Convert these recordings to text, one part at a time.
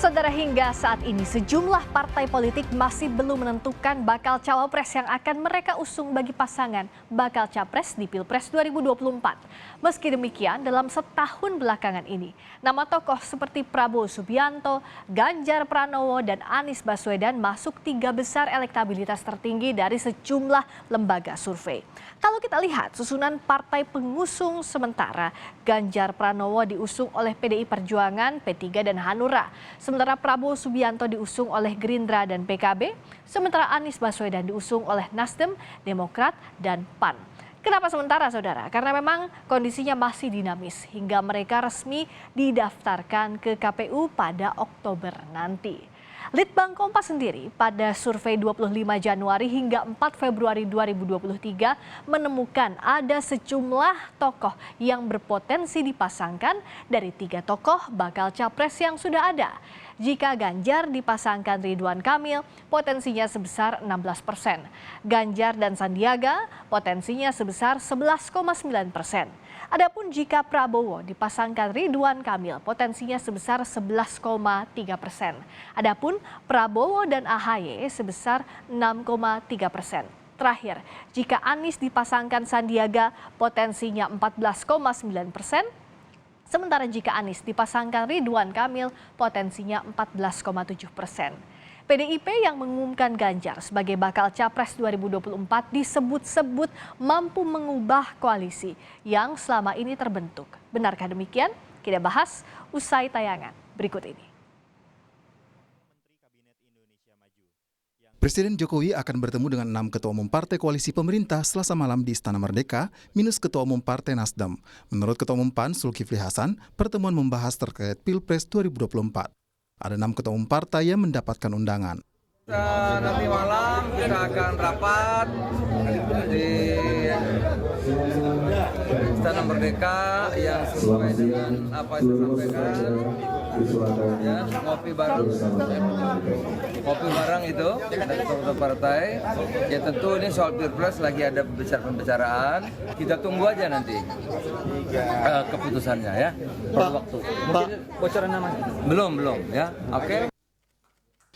Saudara, hingga saat ini sejumlah partai politik masih belum menentukan bakal cawapres yang akan mereka usung bagi pasangan bakal capres di Pilpres 2024. Meski demikian, dalam setahun belakangan ini, nama tokoh seperti Prabowo Subianto, Ganjar Pranowo, dan Anies Baswedan masuk 3 besar elektabilitas tertinggi dari sejumlah lembaga survei. Kalau kita lihat susunan partai pengusung sementara, Ganjar Pranowo diusung oleh PDI Perjuangan, P3, dan Hanura. Sementara Prabowo Subianto diusung oleh Gerindra dan PKB, sementara Anies Baswedan diusung oleh Nasdem, Demokrat, dan PAN. Kenapa sementara, saudara? Karena memang kondisinya masih dinamis hingga mereka resmi didaftarkan ke KPU pada Oktober nanti. Litbang Kompas sendiri pada survei 25 Januari hingga 4 Februari 2023 menemukan ada sejumlah tokoh yang berpotensi dipasangkan dari 3 tokoh bakal capres yang sudah ada. Jika Ganjar dipasangkan Ridwan Kamil, potensinya sebesar 16%. Ganjar dan Sandiaga potensinya sebesar 11,9%. Adapun jika Prabowo dipasangkan Ridwan Kamil, potensinya sebesar 11,3%. Adapun Prabowo dan AHY sebesar 6,3%. Terakhir, jika Anies dipasangkan Sandiaga, potensinya 14,9%. Sementara jika Anies dipasangkan Ridwan Kamil, potensinya 14,7%. PDIP yang mengumumkan Ganjar sebagai bakal capres 2024 disebut-sebut mampu mengubah koalisi yang selama ini terbentuk. Benarkah demikian? Kita bahas usai tayangan berikut ini. Presiden Jokowi akan bertemu dengan 6 ketua umum partai koalisi pemerintah Selasa malam di Istana Merdeka, minus ketua umum Partai Nasdem. Menurut ketua umum PAN, Zulkifli Hasan, pertemuan membahas terkait Pilpres 2024. Ada 6 ketua umum partai yang mendapatkan undangan. Nanti malam kita akan rapat di Istana Merdeka yang sesuai dengan apa yang disampaikan. Ya, ngopi bareng itu dari ketua partai. Ya tentu ini soal Pilpres lagi ada pembicaraan. Kita tunggu aja nanti keputusannya ya. Perlu waktu. Mungkin bocoran nama? Belum ya. Oke.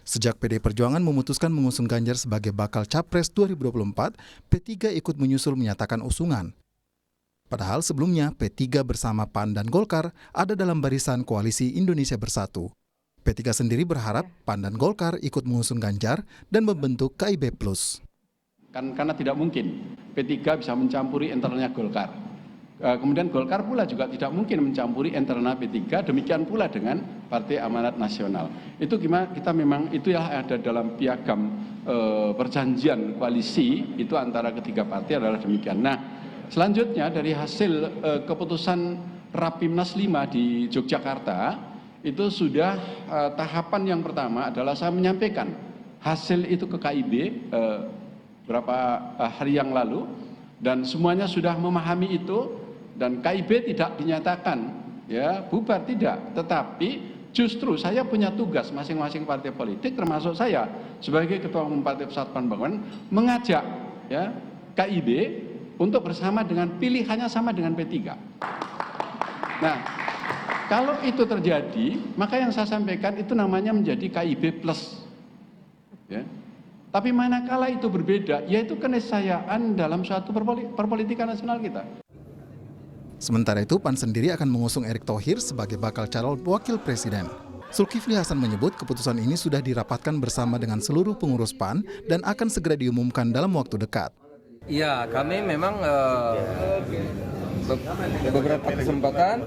Sejak PDI Perjuangan memutuskan mengusung Ganjar sebagai bakal capres 2024, P3 ikut menyusul menyatakan usungan. Padahal sebelumnya P3 bersama PAN dan Golkar ada dalam barisan koalisi Indonesia Bersatu. P3 sendiri berharap PAN dan Golkar ikut mengusung Ganjar dan membentuk KIB+. Karena tidak mungkin P3 bisa mencampuri internalnya Golkar. Kemudian Golkar pula juga tidak mungkin mencampuri internal P3, demikian pula dengan Partai Amanat Nasional. Itu gimana? Kita memang itu yang ada dalam piagam perjanjian koalisi itu antara ketiga partai adalah demikian. Nah, selanjutnya dari hasil keputusan Rapimnas 5 di Yogyakarta, itu sudah tahapan yang pertama adalah saya menyampaikan hasil itu ke KIB beberapa hari yang lalu, dan semuanya sudah memahami itu, dan KIB tidak dinyatakan ya bubar, tidak, tetapi justru saya punya tugas masing-masing partai politik termasuk saya sebagai Ketua Umum Partai Persatuan Pembangunan mengajak ya KIB untuk bersama dengan pilihannya sama dengan P3. Nah, kalau itu terjadi, maka yang saya sampaikan itu namanya menjadi KIB plus. Ya. Tapi manakala itu berbeda, yaitu keniscayaan dalam suatu perpolitikan nasional kita. Sementara itu, PAN sendiri akan mengusung Erick Thohir sebagai bakal calon wakil presiden. Zulkifli Hasan menyebut keputusan ini sudah dirapatkan bersama dengan seluruh pengurus PAN dan akan segera diumumkan dalam waktu dekat. Ya, kami memang beberapa kesempatan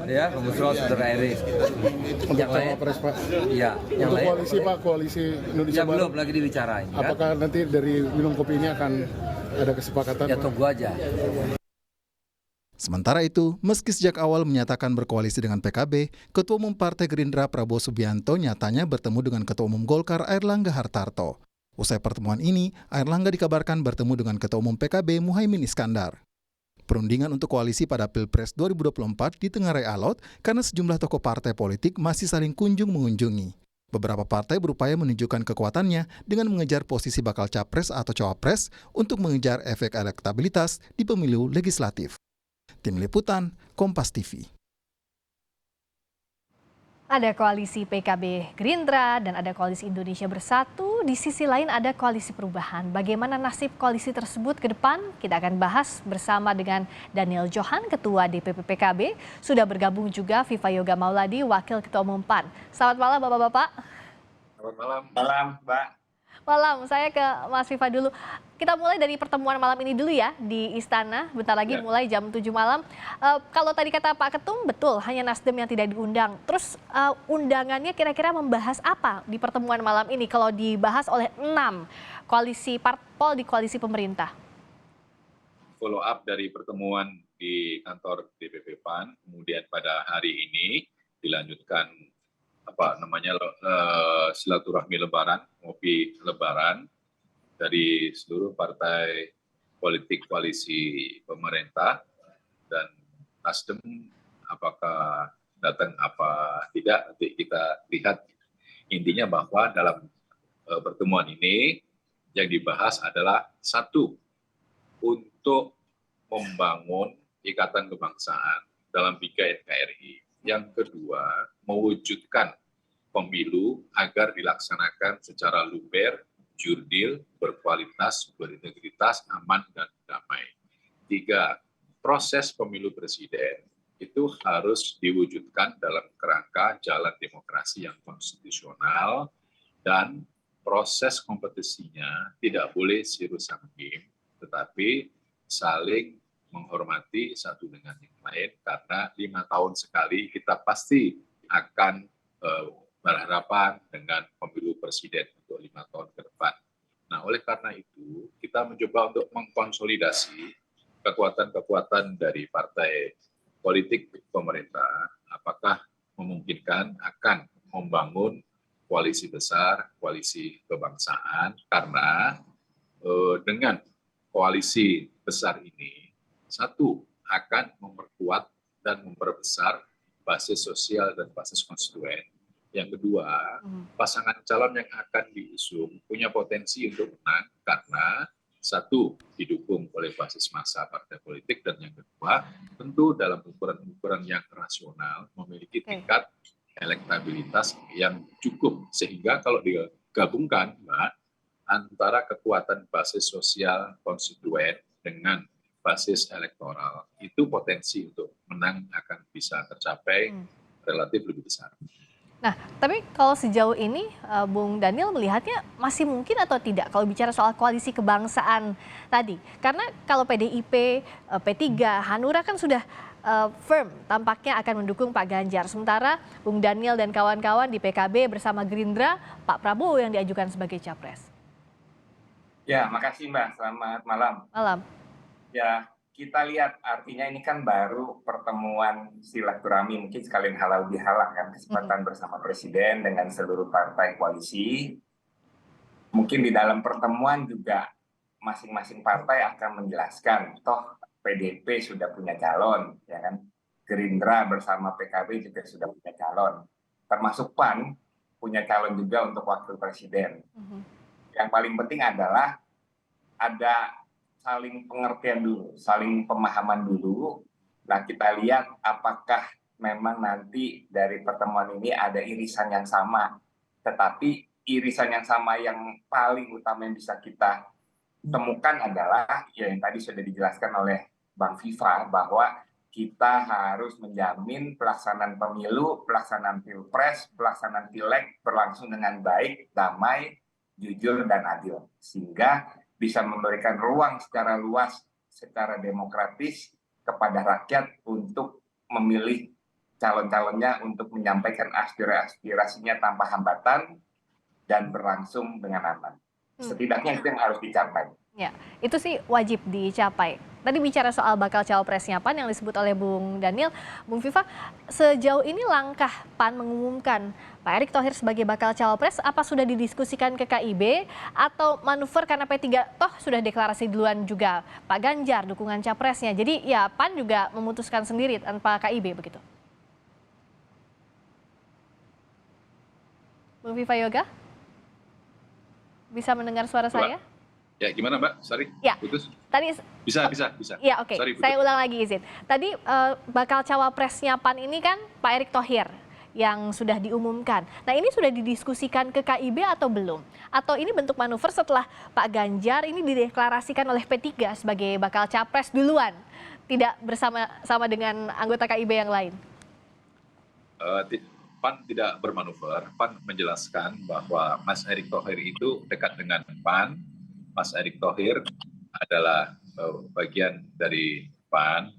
ya kebetulan saudara Erik yang lain ya yang untuk lain koalisi Pak, koalisi Indonesia ya Baru, belum lagi dibicarain kan? Apakah nanti dari minum kopi ini akan ada kesepakatan? Ya tunggu aja. Sementara itu, meski sejak awal menyatakan berkoalisi dengan PKB, Ketua Umum Partai Gerindra Prabowo Subianto nyatanya bertemu dengan Ketua Umum Golkar Airlangga Hartarto. Usai pertemuan ini, Airlangga dikabarkan bertemu dengan Ketua Umum PKB Muhaimin Iskandar. Perundingan untuk koalisi pada Pilpres 2024 ditengarai alot karena sejumlah tokoh partai politik masih saling kunjung mengunjungi. Beberapa partai berupaya menunjukkan kekuatannya dengan mengejar posisi bakal capres atau cawapres untuk mengejar efek elektabilitas di pemilu legislatif. Tim Liputan, Kompas TV. Ada koalisi PKB Gerindra dan ada koalisi Indonesia Bersatu. Di sisi lain ada koalisi perubahan. Bagaimana nasib koalisi tersebut ke depan? Kita akan bahas bersama dengan Daniel Johan, Ketua DPP PKB. Sudah bergabung juga Viva Yoga Mauladi, Wakil Ketua Umum PAN. Selamat malam Bapak-Bapak. Selamat malam. Malam, Mbak. Malam, saya ke Mas Viva dulu. Kita mulai dari pertemuan malam ini dulu ya di Istana. Bentar lagi mulai jam 7 malam. Kalau tadi kata Pak Ketum, betul hanya Nasdem yang tidak diundang. Terus undangannya kira-kira membahas apa di pertemuan malam ini kalau dibahas oleh 6 koalisi parpol di koalisi pemerintah? Follow up dari pertemuan di kantor DPP PAN, kemudian pada hari ini dilanjutkan silaturahmi Lebaran, ngopi Lebaran dari seluruh partai politik koalisi pemerintah, dan Nasdem apakah datang apa tidak nanti kita lihat. Intinya bahwa dalam pertemuan ini yang dibahas adalah satu, untuk membangun ikatan kebangsaan dalam 3 NKRI. Yang kedua, mewujudkan pemilu agar dilaksanakan secara luber, jurdil, berkualitas, berintegritas, aman, dan damai. 3, proses pemilu presiden itu harus diwujudkan dalam kerangka jalan demokrasi yang konstitusional, dan proses kompetisinya tidak boleh siru-sangkim, tetapi saling menghormati satu dengan yang lain, karena 5 tahun sekali kita pasti akan berhadapan dengan pemilu presiden untuk 5 tahun ke depan. Nah, oleh karena itu, kita mencoba untuk mengkonsolidasi kekuatan-kekuatan dari partai politik pemerintah, apakah memungkinkan akan membangun koalisi besar, koalisi kebangsaan, karena dengan koalisi besar ini, satu, akan memperkuat dan memperbesar basis sosial dan basis konstituen. Yang kedua, pasangan calon yang akan diusung punya potensi untuk menang karena satu, didukung oleh basis massa partai politik, dan yang kedua, tentu dalam ukuran-ukuran yang rasional memiliki tingkat elektabilitas yang cukup, sehingga kalau digabungkan, Mbak, antara kekuatan basis sosial konstituen dengan basis elektoral, itu potensi untuk menang akan bisa tercapai relatif lebih besar. Nah, tapi kalau sejauh ini Bung Daniel melihatnya masih mungkin atau tidak kalau bicara soal koalisi kebangsaan tadi? Karena kalau PDIP, P3, Hanura kan sudah firm tampaknya akan mendukung Pak Ganjar. Sementara Bung Daniel dan kawan-kawan di PKB bersama Gerindra, Pak Prabowo yang diajukan sebagai capres. Ya, makasih Mbak. Selamat malam. Malam. Ya, kita lihat artinya ini kan baru pertemuan silaturahmi, mungkin sekalian halal bihalal kan, kesempatan bersama Presiden dengan seluruh partai koalisi. Mungkin di dalam pertemuan juga masing-masing partai akan menjelaskan, toh PDIP sudah punya calon, ya kan? Gerindra bersama PKB juga sudah punya calon. Termasuk PAN punya calon juga untuk wakil presiden. Yang paling penting adalah ada saling pengertian dulu, saling pemahaman dulu. Nah, kita lihat apakah memang nanti dari pertemuan ini ada irisan yang sama. Tetapi irisan yang sama yang paling utama yang bisa kita temukan adalah ya yang tadi sudah dijelaskan oleh Bang Viva, bahwa kita harus menjamin pelaksanaan pemilu, pelaksanaan pilpres, pelaksanaan pileg berlangsung dengan baik, damai, jujur, dan adil. Sehingga bisa memberikan ruang secara luas, secara demokratis kepada rakyat untuk memilih calon-calonnya untuk menyampaikan aspirasinya tanpa hambatan dan berlangsung dengan aman. Setidaknya itu yang harus dicapai. Ya, itu sih wajib dicapai. Tadi bicara soal bakal cawapresnya PAN yang disebut oleh Bung Daniel, Bung Viva, sejauh ini langkah PAN mengumumkan Pak Erick Thohir sebagai bakal cawapres, apa sudah didiskusikan ke KIB atau manuver karena P3 toh sudah deklarasi duluan juga Pak Ganjar dukungan capresnya, jadi ya PAN juga memutuskan sendiri tanpa KIB begitu? Bung Viva Yoga, bisa mendengar suara saya? Ya, gimana Mbak? Sorry, ya, putus? Tadi bisa. Ya, oke. Sorry, saya ulang lagi izin. Tadi bakal cawapresnya PAN ini kan Pak Erick Thohir. yang sudah diumumkan. Nah, ini sudah didiskusikan ke KIB atau belum? Atau ini bentuk manuver setelah Pak Ganjar ini dideklarasikan oleh P3 sebagai bakal capres duluan, tidak bersama-sama dengan anggota KIB yang lain? PAN tidak bermanuver. PAN menjelaskan bahwa Mas Erick Thohir itu dekat dengan PAN. Mas Erick Thohir adalah bagian dari PAN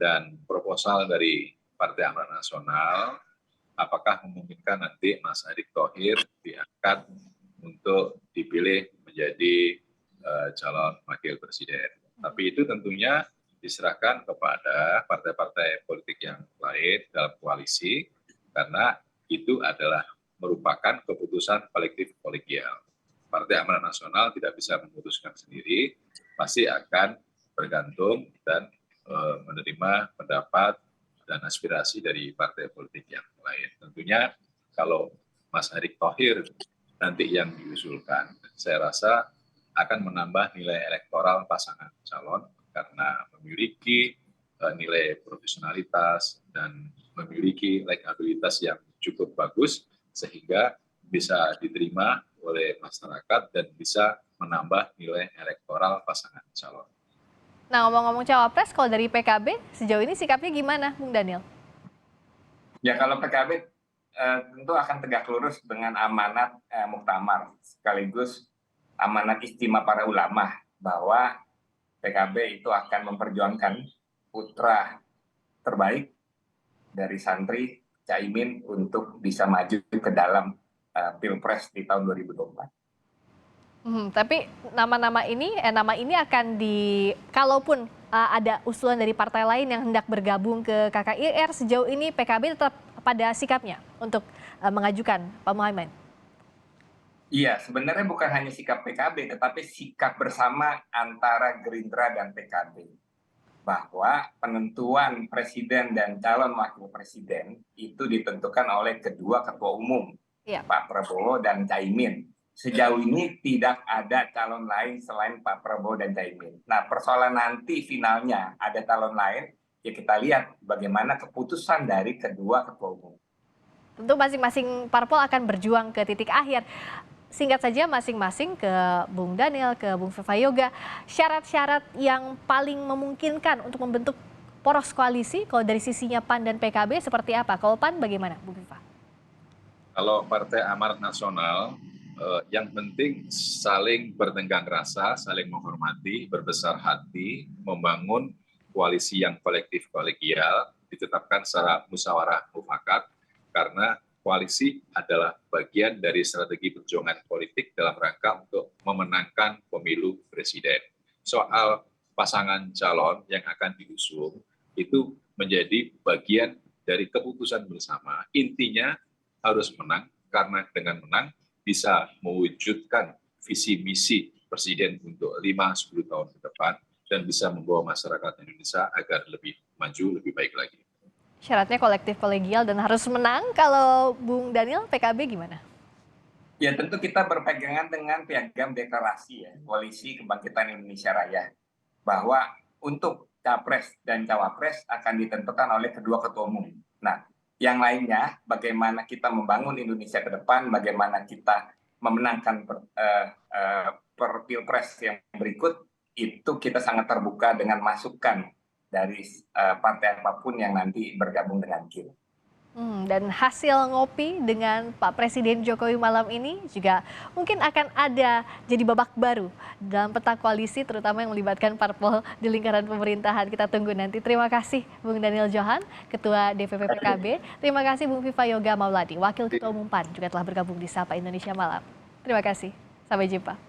dan proposal dari Partai Amanat Nasional apakah memungkinkan nanti Mas Erick Thohir diangkat untuk dipilih menjadi calon wakil presiden. Tapi itu tentunya diserahkan kepada partai-partai politik yang lain dalam koalisi, karena itu adalah merupakan keputusan kolektif kolegial. Partai Amanat Nasional tidak bisa memutuskan sendiri, pasti akan bergantung dan menerima pendapat dan aspirasi dari partai politik yang lain. Tentunya kalau Mas Erick Thohir nanti yang diusulkan, saya rasa akan menambah nilai elektoral pasangan calon karena memiliki nilai profesionalitas dan memiliki elektabilitas yang cukup bagus sehingga bisa diterima oleh masyarakat dan bisa menambah nilai elektoral pasangan calon. Nah, ngomong-ngomong cawapres, kalau dari PKB sejauh ini sikapnya gimana, Bung Daniel? Ya, kalau PKB tentu akan tegak lurus dengan amanat muktamar sekaligus amanat istimewa para ulama bahwa PKB itu akan memperjuangkan putra terbaik dari santri Caimin untuk bisa maju ke dalam Pilpres di tahun 2024. Tapi nama ini akan kalaupun ada usulan dari partai lain yang hendak bergabung ke KKIR, sejauh ini PKB tetap pada sikapnya untuk mengajukan Pak Muhaimin. Iya, sebenarnya bukan hanya sikap PKB, tetapi sikap bersama antara Gerindra dan PKB. Bahwa penentuan presiden dan calon wakil presiden itu ditentukan oleh kedua ketua umum, Pak Prabowo dan Caimin. Sejauh ini tidak ada calon lain selain Pak Prabowo dan Caimin. Nah, persoalan nanti finalnya ada calon lain, ya kita lihat bagaimana keputusan dari kedua ketua umum. Tentu masing-masing parpol akan berjuang ke titik akhir. Singkat saja masing-masing ke Bung Daniel, ke Bung Viva Yoga, syarat-syarat yang paling memungkinkan untuk membentuk poros koalisi kalau dari sisinya PAN dan PKB seperti apa? Kalau PAN bagaimana, Bung Viva? Kalau Partai Amanat Nasional, yang penting saling bertenggang rasa, saling menghormati, berbesar hati, membangun koalisi yang kolektif kolegial, ditetapkan secara musyawarah mufakat, karena koalisi adalah bagian dari strategi perjuangan politik dalam rangka untuk memenangkan pemilu presiden. Soal pasangan calon yang akan diusung itu menjadi bagian dari keputusan bersama. Intinya harus menang, karena dengan menang bisa mewujudkan visi misi presiden untuk 5-10 tahun ke depan dan bisa membawa masyarakat Indonesia agar lebih maju, lebih baik lagi. Syaratnya kolektif kolegial dan harus menang. Kalau Bung Daniel, PKB gimana? Ya, tentu kita berpegangan dengan piagam deklarasi ya, Koalisi Kebangkitan Indonesia Raya, bahwa untuk capres dan cawapres akan ditentukan oleh kedua ketua umum. Nah, yang lainnya bagaimana kita membangun Indonesia ke depan, bagaimana kita memenangkan per Pilpres yang berikut, itu kita sangat terbuka dengan masukan dari partai apapun yang nanti bergabung dengan KIR. Dan hasil ngopi dengan Pak Presiden Jokowi malam ini juga mungkin akan ada jadi babak baru dalam peta koalisi, terutama yang melibatkan parpol di lingkaran pemerintahan. Kita tunggu nanti. Terima kasih Bung Daniel Johan, Ketua DPP PKB. Terima kasih Bung Viva Yoga Mauladi, Wakil Ketua Umum PAN, juga telah bergabung di Sapa Indonesia Malam. Terima kasih. Sampai jumpa.